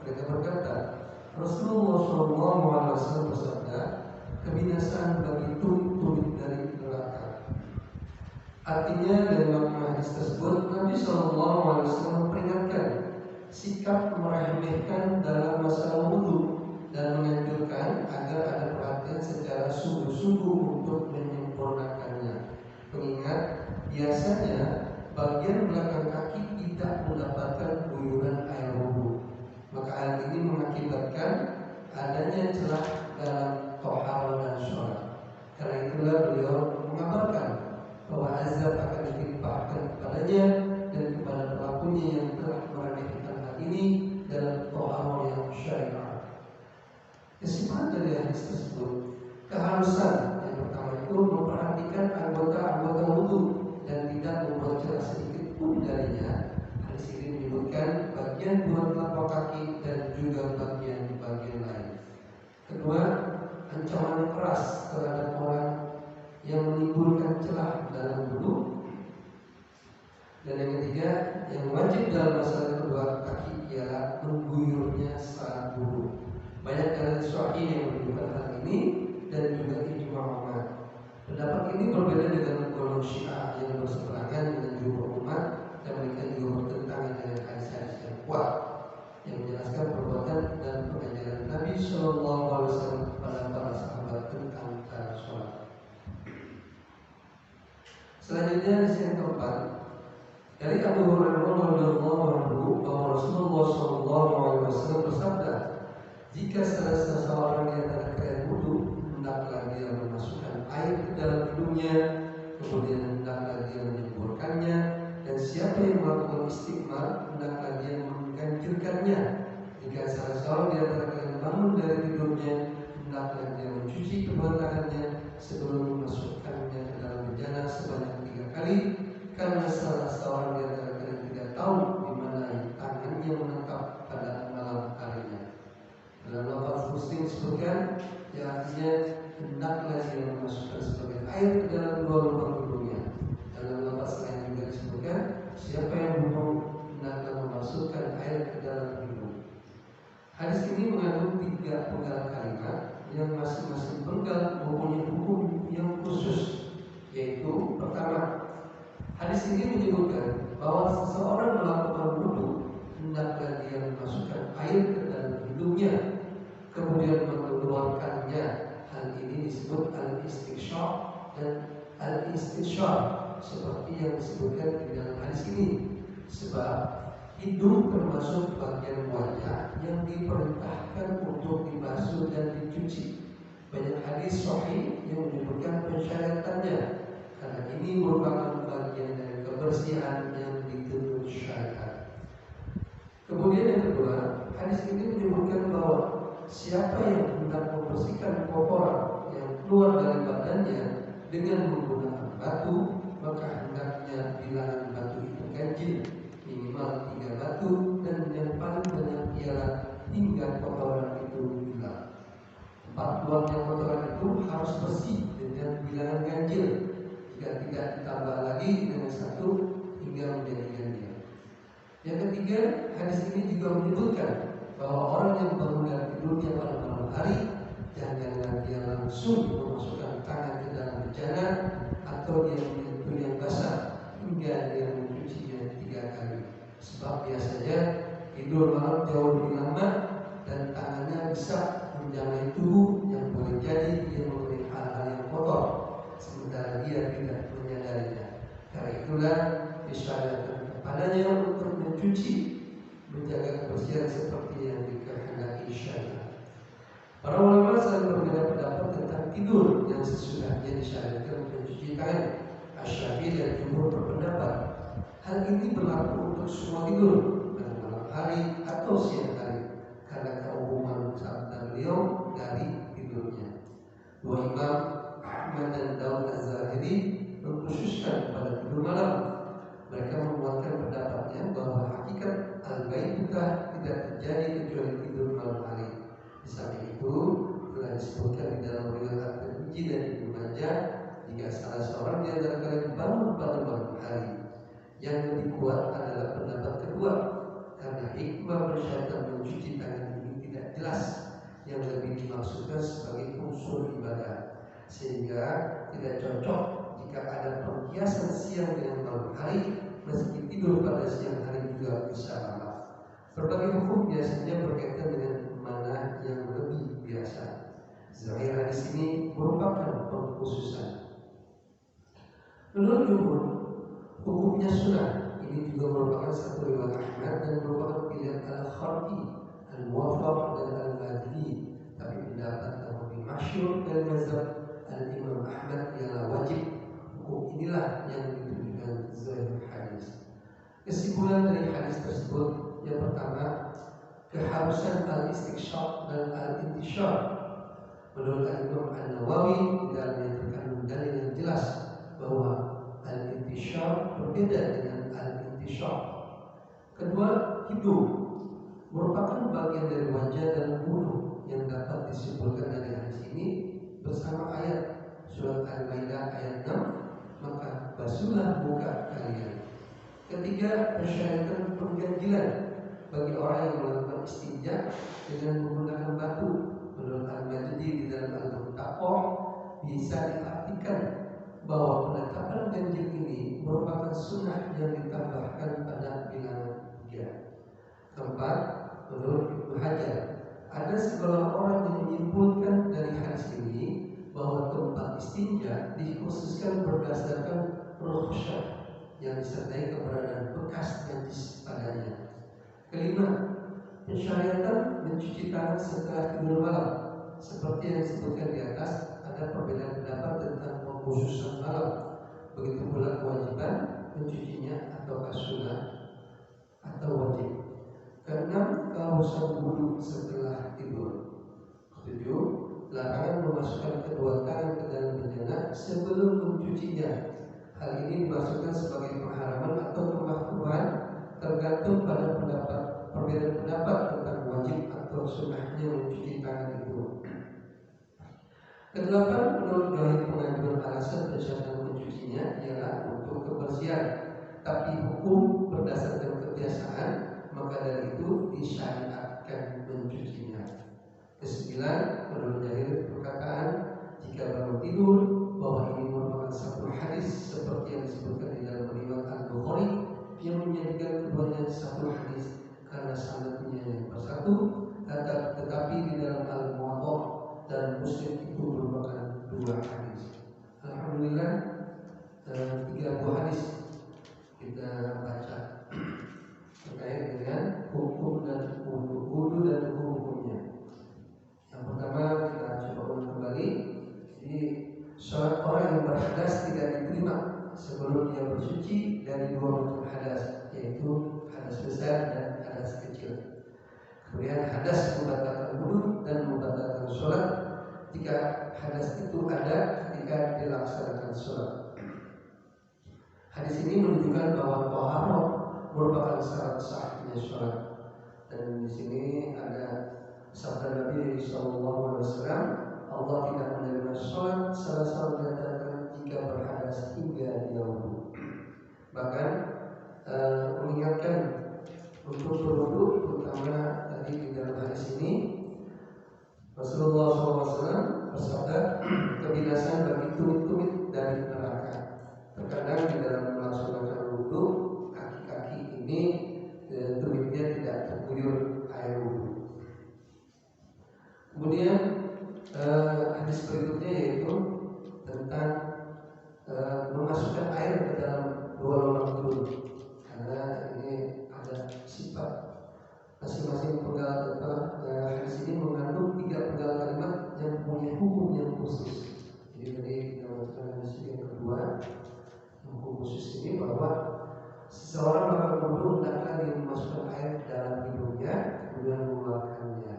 Mereka berkata, Rasulullah SAW bersabda, kebinasaan bagi turik-turik dari neraka. Artinya dari makna hadis tersebut, Nabi SAW memperingatkan sikap meremehkan dalam masalah wudhu dan menganjurkan agar ada perhatian secara sungguh-sungguh untuk menyempurnakannya. Mengingat biasanya bagian belakang kaki tidak mendapatkan guyuran air wudhu, maka hal ini mengakibatkan adanya celah dalam tohara dan sholat. Karena itulah beliau mengabarkan bahwa azab akan ditimpakan kepadanya dan kepada pelakunya yang telah meremehkan hal ini dalam tohara yang syariah. Kesimpulan dari hadis tersebut, keharusan yang pertama itu memperhatikan anggota-anggota wudhu dan tidak membuat celah sedikit pun darinya. Hadis ini menyebutkan bagian dua telapak kaki dan juga bagian lain. Kedua, ancaman keras terhadap orang yang menimbulkan celah dalam wudhu. Dan yang ketiga, yang wajib dalam masalah kedua kaki ialah mengguyurnya saat wudhu. Banyak dari sahih yang menunjukkan hal ini dan juga ijma' ulama. Pendapat ini berbeda dengan golongan Syiah yang berseberangan dengan jumhur umat dan mereka juga bertentangan dengan hadis-hadis yang kuat yang menjelaskan perbuatan dan pengajaran Nabi SAW kepada para sahabat tentang cara sholat. Selanjutnya hadis yang keempat, dari Abu Hurairah radhiyallahu anhu bahwa Rasulullah SAW bersabda, jika salah seseorang di antara kalian wudhu, hendaklah dia memasukkan air ke dalam hidungnya, kemudian hendaklah dia menyemburkannya, dan siapa yang melakukan istighfar, hendaklah dia mengganjilkannya. Jika salah seorang di antara kalian bangun dari tidurnya, hendaklah dia mencuci kedua tangannya sebelum memasukkannya ke dalam bejana sebanyak 3 kali, karena salah seorang di antara kalian tidak tahu di mana tangannya menetap pada malam harinya. Dalam lafaz Muslim disebutkan, yang artinya hendaklah dia memasukkan sebagian air ke dalam dua lubang hidungnya. Dalam lafaz lain juga disebutkan, siapa yang bohong hendaklah memasukkan air ke dalam hidung. Hadis ini mengandung 3 penggal kalimat yang masing-masing penggal mempunyai hukum yang khusus, yaitu pertama, hadis ini menyebutkan bahwa seseorang melakukan wudhu hendaklah dia memasukkan air ke dalam hidungnya, kemudian mengeluarkannya. Hal ini disebut al-istinsyaq dan al-istinsyaq seperti yang disebutkan di dalam hadis ini. Sebab hidung termasuk bagian wajah yang diperintahkan untuk dibasuh dan dicuci. Banyak hadis sahih yang menyebutkan pensyaratannya, karena ini merupakan bagian dari kebersihan yang dituntut syariat. Kemudian yang kedua, hadis ini menyebutkan bahwa siapa yang hendak membersihkan kotoran yang keluar dari badannya dengan menggunakan batu, maka hendaknya bilangan batu itu ganjil, minimal 3 batu, dan yang paling banyak ialah hingga kotoran itu hilang. Tempat buangnya kotoran itu harus bersih dengan bilangan ganjil. Jika tidak ditambah lagi dengan 1 hingga menjadi ganjil. Yang ketiga, hadis ini juga menyebutkan bahwa orang yang bangun dari tidurnya pada malam hari, janganlah dia langsung memasukkan tangan ke dalam bejana atau dia menyentuh yang basah hingga dia mencucinya 3 kali. Sebab biasanya tidur malam jauh lebih lama dan tangannya bisa menjamai tubuh yang boleh jadi dia mengenai hal-hal yang kotor, sementara dia tidak menyadarinya. Karena itulah disyariatkan kepadanya untuk mencuci, menjaga kebersihan seperti yang dikehendaki syariat. Para ulama saling berbeda pendapat tentang tidur yang sesudahnya disyariatkan untuk mencuci tangan. Asy-Syafi'i dan jumhur berpendapat hal ini berlaku untuk semua tidur, pada malam hari atau siang hari, karena keumuman sabda beliau dari tidurnya. Dua imam Ahmad dan Daud Az-Zahiri mengkhususkan pada tidur malam. Mereka menguatkan pendapatnya bahwa hakikat al-baitah tidak terjadi kecuali tidur malam hari. Di samping itu telah disebutkan di dalam riwayat At-Tirmidzi dan Ibnu Majah, jika salah seorang di antara kalian bangun pada malam hari. Yang lebih kuat adalah pendapat kedua, karena hikmah bersyaitan mencuci tangan unsur ibadah, sehingga tidak cocok jika ada perhiasan siang dengan malam hari, meski tidur pada siang hari juga bisa lama. Berbagai hukum biasanya berkaitan dengan mana yang lebih biasa. Zahir hadis ini merupakan pengkhususan. Menurut jumhur, hukumnya sunnah ini juga merupakan satu riwayat Ahmad dan merupakan pilihan al-Kharqi, al-Muwafaq dan al-Madini. Tapi pendapat yang lebih masyhur dari mazhab al-Imam Ahmad ialah wajib. Hukum inilah yang ditujukan zahir hadis. Kesimpulan dari hadis tersebut, yang pertama, keharusan al-istiqsyaq dan al-intishar. Menurut Imam An-Nawawi, di dalamnya terkandung dalil yang jelas bahwa al-intishar berbeda dengan al-intishaq. Kedua, hidung merupakan bagian dari wajah dan mulut yang dapat disimpulkan dari hadis ini bersama ayat surat Al-Maidah ayat 6, maka basuhlah muka kalian. Ketiga, persyaratan pengganjilan bagi orang yang melakukan istinja dengan menggunakan batu. Menurut Al-Majdi di dalam Al-Muntaqah bisa diartikan bahwa penetapan ganjil ini merupakan sunnah yang ditambahkan pada bilangan 3. Keempat, menurut Ibnu Hajar, ada segelintir orang yang menyimpulkan dari hadis ini bahwa tempat istinja dikhususkan berdasarkan rukhsah yang disertai keberadaan bekas najis padanya. Kelima, pensyariatan mencuci tangan setelah tidur malam. Seperti yang disebutkan di atas, ada perbedaan pendapat tentang pengkhususan malam. Begitu pula kewajiban mencucinya ataukah sunnah atau wajib. Keenam, keharusan wudu setelah tidur. Ketujuh, larangan memasukkan kedua tangan ke dalam bejana sebelum mencucinya. Hal ini dimaksudkan sebagai pengharaman atau kemakruhan, tergantung pada perbedaan pendapat tentang wajib atau sunnahnya mencuci tangan itu. Kedelapan, menurut dalil pengajuan alasan bersyarat mencucinya ialah untuk kebersihan, tapi hukum berdasarkan kebiasaan, maka dari itu disyariatkan mencucinya. Kesembilan, menurut dalil perkataan jika bangun tidur, bahwa ini merupakan satu hadis seperti yang disebutkan di dalam riwayat Al-Bukhari yang menjadikan keduanya satu hadis karena sanadnya yang bersatu, tetapi di dalam Al-Muwatta dan Muslim itu merupakan dua hadis. Alhamdulillah, 3 buah hadis kita baca terkait dengan hukum dan wudu dan hukum-hukumnya. Yang pertama kita coba ulang kembali. Jadi sholat orang yang berhadas tidak diterima sebelum dia bersuci dari 2 macam hadas, yaitu hadas besar dan hadas kecil. Kemudian hadas membatalkan wudu dan membatalkan sholat jika hadas itu ada ketika dilaksanakan sholat. Hadis ini menunjukkan bahwa taharah merupakan syarat sahnya sholat. Dan di sini ada sabda Nabi SAW, Allah tidak menerima sholat salah seorang di antara jika berhadas hingga dia wudu. Bahkan mengingatkan untuk berwudu, terutama tadi di dalam hadis ini Rasulullah SAW bersabda, kebinasan bagi tumit-tumit dari neraka. Terkadang di dalam melaksanakan wudu, kaki-kaki ini tumitnya tidak terguyur air wudu. Kemudian hadis berikutnya yaitu tentang memasukkan air ke dalam 2 lubang hidung, karena ini ada sifat masing-masing penggal hadis ini mengandung 3 penggal kalimat yang punya hukum yang khusus. Jadi tadi kita masukkan hadis yang kedua, hukum khusus ini bahwa seseorang melakukan wudu hendaklah dia memasukkan air ke dalam hidungnya kemudian mengeluarkannya.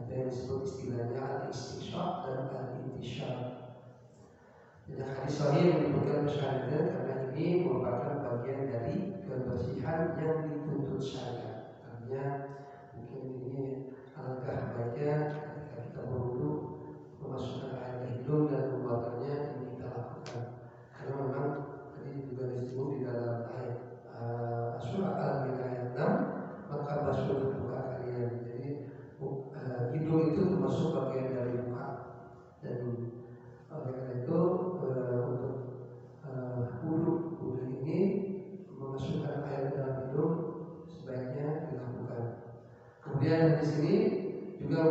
Ada yang disebut istilahnya al-istiqsyaq dan al-intishar. Dan hadis sahih yang menyebutkan syariat karena ini merupakan bagian dari kebersihan yang dituntut syariat. Artinya mungkin ini alangkah baiknya ketika kita berwudu memasukkan air ke hidung dan mengeluarkannya ini kita lakukan. Karena memang tadi juga disebut di dalam ayat surah Al-Maidah ayat 6, maka basuhlah muka kalian. Jadi hidung itu termasuk bagian dari muka, dan Kemudian di sini juga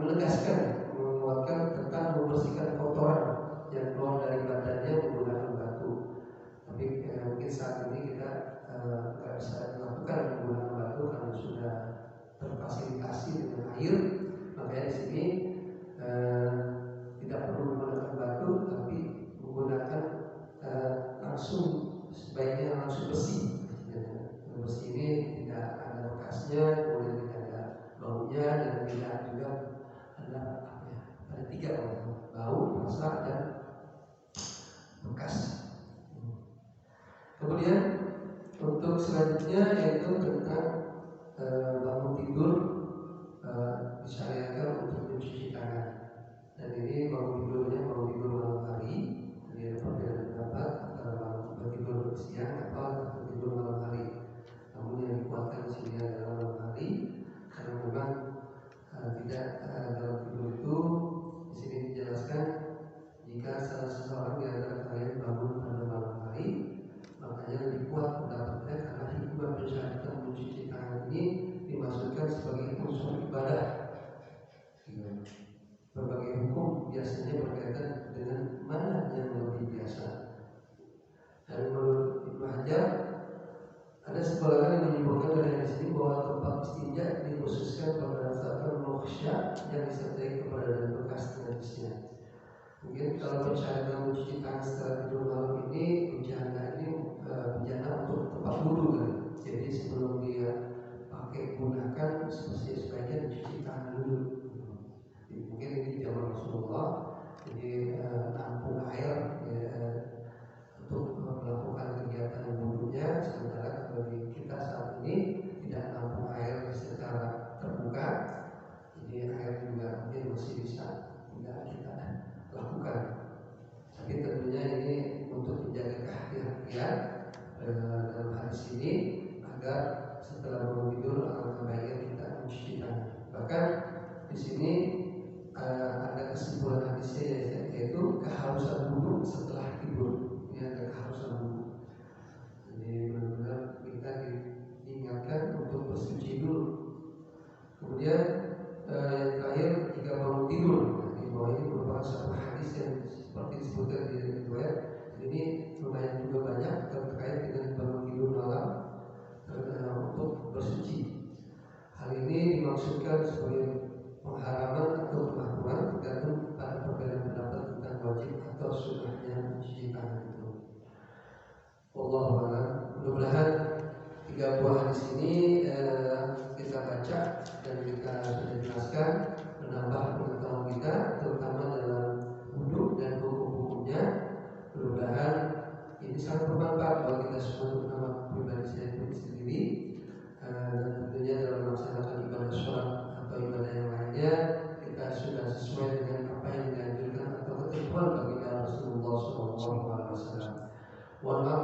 menegaskan, menguatkan tentang membersihkan kotoran yang keluar dari badannya menggunakan batu. Tapi mungkin saat ini kita nggak bisa melakukan menggunakan batu karena sudah terfasilitasi dengan air. Makanya di sini tidak perlu menggunakan batu, tapi menggunakan langsung, sebaiknya langsung besi. Besi ini tidak ada bekasnya, kemudian tidak ada baunya, dan tidak juga ada ada 3 bau, rasa, dan bekas. Kemudian untuk selanjutnya yaitu tentang bangun tidur disyariatkan untuk mencuci tangan. Dan ini bangun tidurnya bangun tidur malam hari. Jadi ada perbedaan pendapat antara tidur siang atau tidur malam hari. Namun yang dikuatkan di sini adalah malam hari, karena memang tidak dalam tidur itu di sini dijelaskan jika salah seseorang di antara kalian bangun pada malam hari, makanya lebih kuat pendapatnya karena hikmah pensyariatan mencuci tangan ini dimaksudkan sebagai unsur ibadah. Berbagai hukum biasanya berkaitan dengan mana yang lebih biasa. Dan menurut Ibnu Hajar ada sebagian yang menyebutkan dari sini bahwa tempat istinja dikhususkan berdasarkan mukhsya yang disertai keberadaan bekas najisnya. Mungkin kalau pensyariatan mencuci tangan setelah tidur malam ini bencana untuk tempat wudhu kan. Jadi sebelum dia pakai gunakan sebaiknya mencuci tangan dulu. Jadi, mungkin ini zaman Rasulullah, jadi nampung air untuk melakukan kegiatan wudhunya, sementara bagi kita saat ini tidak nampung air secara terbuka, jadi air juga mungkin masih bisa tidak kita lakukan. Tapi tentunya ini untuk menjaga kehati-hatian dalam hadis ini agar setelah bangun tidur alangkah baiknya kita mencuci tangan. Bahkan di sini ada kesimpulan hadisnya yaitu keharusan wudhu setelah tidur. Ini ada keharusan wudhu. Jadi benar-benar kita diingatkan untuk bersuci dulu. Kemudian yang terakhir jika bangun tidur, bahwa ini merupakan satu hadis yang seperti disebutkan di riwayat. Ini lumayan juga banyak terkait dengan bangun tidur malam untuk bersuci. Hal ini dimaksudkan sebagai pengharaman atau kemakruhan tergantung pada perbedaan pendapat tentang wajib atau sunnahnya mencuci tangan itu. Wallahu a'lam. Mudah-mudahan 3 buah hadis ini kita baca dan kita sudah jelaskan, menambah pengetahuan kita terutama dalam wudhu dan hukum-hukumnya. Mudah-mudahan ini sangat bermanfaat bagi kita semua, terutama pribadi saya sendiri, dan tentunya dalam melaksanakan ibadah sholat atau ibadah yang lainnya kita sudah sesuai dengan apa yang dianjurkan atau ketentuan bagi Rasulullah SAW. Mohon maaf